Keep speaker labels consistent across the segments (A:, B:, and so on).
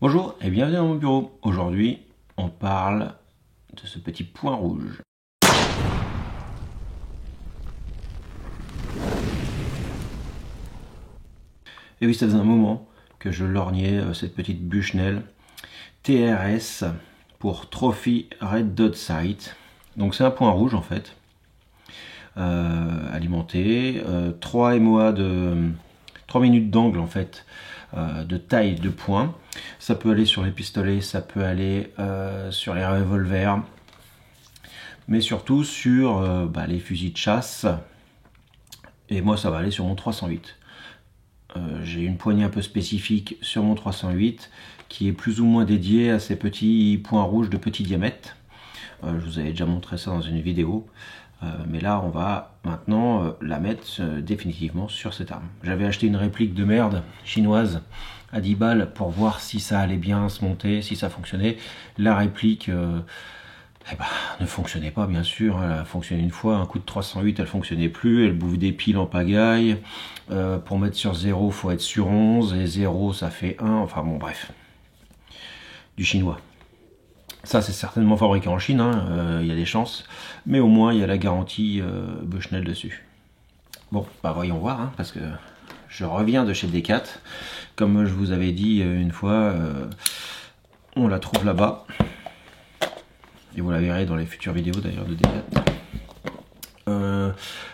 A: Bonjour et bienvenue dans mon bureau. Aujourd'hui, on parle de ce petit point rouge. Et oui, ça faisait un moment que je lorgnais cette petite Bushnell TRS pour Trophy Red Dot Sight. Donc c'est un point rouge en fait, alimenté, 3 MOA de 3 minutes d'angle en fait, de taille de point. Ça peut aller sur les pistolets, ça peut aller sur les revolvers, mais surtout sur les fusils de chasse. Et moi, ça va aller sur mon 308. J'ai une poignée un peu spécifique sur mon 308 qui est plus ou moins dédiée à ces petits points rouges de petit diamètre. Je vous avais déjà montré ça dans une vidéo. Mais là, on va maintenant la mettre définitivement sur cette arme. J'avais acheté une réplique de merde chinoise à 10 balles pour voir si ça allait bien se monter, si ça fonctionnait. La réplique ne fonctionnait pas, bien sûr. Elle a fonctionné une fois, un coup de 308, elle fonctionnait plus. Elle bouffe des piles en pagaille. Pour mettre sur 0, il faut être sur 11. Et 0, ça fait 1. Enfin bon, bref. Du chinois. Ça, c'est certainement fabriqué en Chine, il y a des chances. Mais au moins, il y a la garantie Bushnell dessus. Bon, voyons voir, parce que je reviens de chez Decat. Comme je vous avais dit une fois, on la trouve là-bas. Et vous la verrez dans les futures vidéos d'ailleurs de Decat.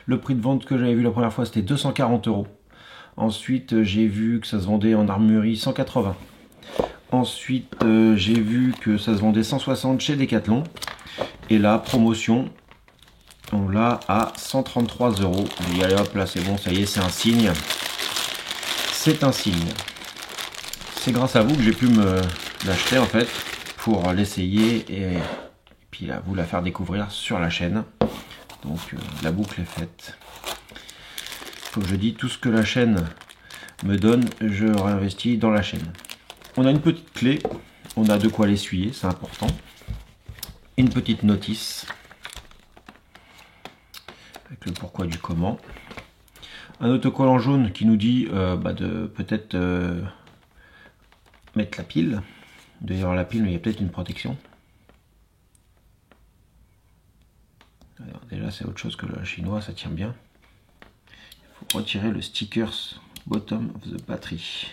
A: Le prix de vente que j'avais vu la première fois, c'était 240 €. Ensuite, j'ai vu que ça se vendait en armurerie 180. Ensuite, j'ai vu que ça se vendait 160 chez Decathlon. Et là, promotion, on l'a à 133 €. Et allez hop, là c'est bon, ça y est, c'est un signe. C'est un signe. C'est grâce à vous que j'ai pu me l'acheter en fait, pour l'essayer et puis là, vous la faire découvrir sur la chaîne. Donc la boucle est faite. Comme je dis, tout ce que la chaîne me donne, je réinvestis dans la chaîne. On a une petite clé, on a de quoi l'essuyer, c'est important. Une petite notice, avec le pourquoi du comment. Un autocollant jaune qui nous dit de peut-être mettre la pile. D'ailleurs la pile, mais il y a peut-être une protection. Alors, déjà c'est autre chose que le chinois, ça tient bien. Il faut retirer le stickers bottom of the battery.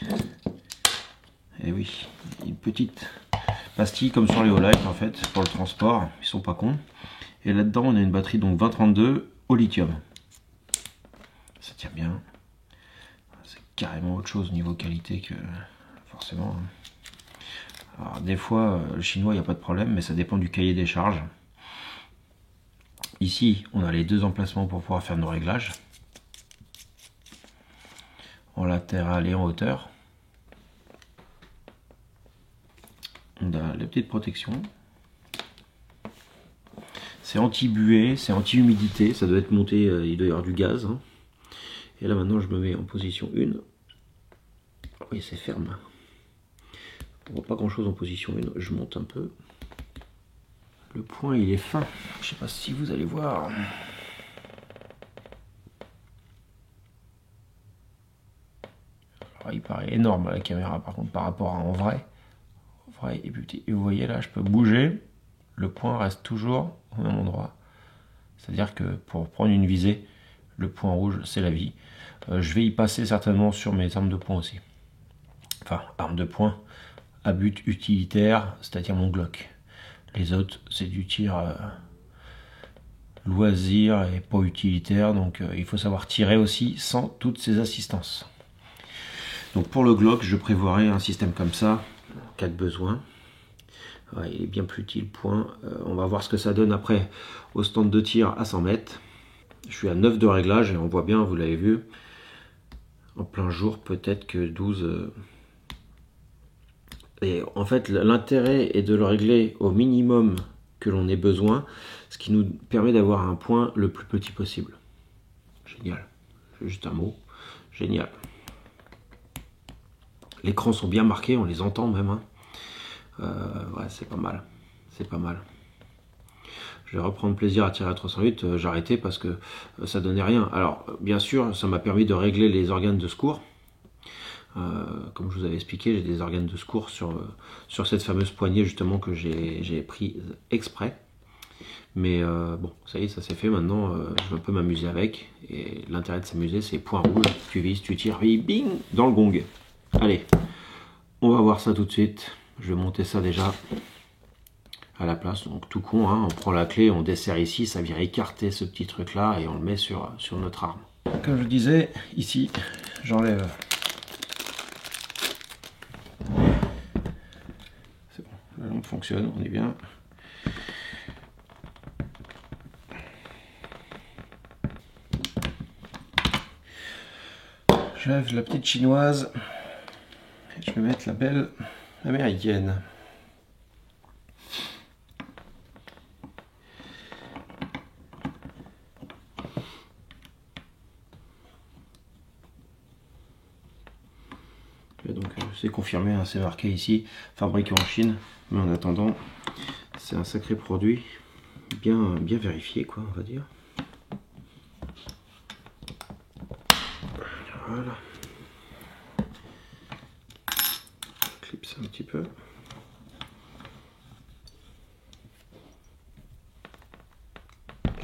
A: Et oui, une petite pastille comme sur les Olight en fait, pour le transport, ils sont pas cons. Et là-dedans on a une batterie donc 2032 au lithium. Ça tient bien. C'est carrément autre chose niveau qualité que forcément. Alors des fois le chinois il n'y a pas de problème, mais ça dépend du cahier des charges. Ici on a les deux emplacements pour pouvoir faire nos réglages. En latéral et en hauteur. On a la petite protection. C'est anti-buée, c'est anti-humidité, ça doit être monté, il doit y avoir du gaz. Et là maintenant je me mets en position 1. Oui, c'est ferme. On voit pas grand chose en position 1, je monte un peu. Le point il est fin, je sais pas si vous allez voir. Alors, il paraît énorme à la caméra par contre par rapport à en vrai. Et puis vous voyez là, je peux bouger, le point reste toujours au même endroit. C'est-à-dire que pour prendre une visée, le point rouge c'est la vie. Je vais y passer certainement sur mes armes de poing aussi. Enfin, armes de poing à but utilitaire, c'est-à-dire mon Glock. Les autres, c'est du tir loisir et pas utilitaire, donc il faut savoir tirer aussi sans toutes ces assistances. Donc pour le Glock, je prévoirai un système comme ça, en cas de besoin. Ouais, il est bien plus utile, point. On va voir ce que ça donne après au stand de tir à 100 mètres. Je suis à 9 de réglage et on voit bien, vous l'avez vu. En plein jour, peut-être que 12... Et en fait, l'intérêt est de le régler au minimum que l'on ait besoin, ce qui nous permet d'avoir un point le plus petit possible. Génial. Juste un mot. Génial. Les crans sont bien marqués, on les entend même. Ouais, c'est pas mal. C'est pas mal. Je vais reprendre plaisir à tirer à 308. J'ai arrêté parce que ça donnait rien. Alors, bien sûr, ça m'a permis de régler les organes de secours. Comme je vous avais expliqué, j'ai des organes de secours sur cette fameuse poignée justement que j'ai pris exprès. Mais bon, ça y est, ça s'est fait. Maintenant, je vais un peu m'amuser avec. Et l'intérêt de s'amuser, c'est point rouge, tu vises, tu tires, et bing, dans le gong. Allez, on va voir ça tout de suite. Je vais monter ça déjà à la place. Donc tout con, hein, on prend la clé, on desserre ici, ça vient écarter ce petit truc là et on le met sur notre arme. Comme je disais, ici, j'enlève. C'est bon, la lampe fonctionne, on est bien. J'enlève la petite chinoise et je vais mettre la belle américaine. Et donc c'est confirmé, hein, c'est marqué ici, fabriqué en Chine, mais en attendant, c'est un sacré produit, bien vérifié quoi, on va dire. Voilà. Clipse un petit peu.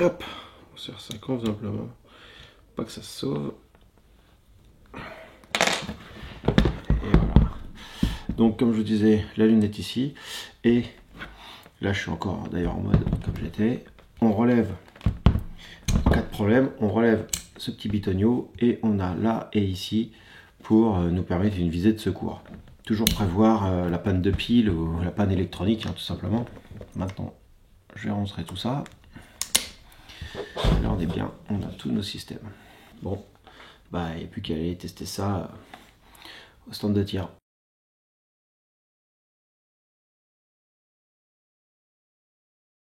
A: Hop, on serre ça convenablement, pas que ça se sauve. Et voilà. Donc comme je vous disais, la lunette ici, et là je suis encore d'ailleurs en mode comme j'étais. On relève, en cas de problème, on relève ce petit bitonio et on a là et ici pour nous permettre une visée de secours. Toujours prévoir la panne de pile ou la panne électronique, hein, tout simplement. Maintenant, je rangerai tout ça. Là, on est bien, on a tous nos systèmes. Bon, bah, il n'y a plus qu'à aller tester ça au stand de tir.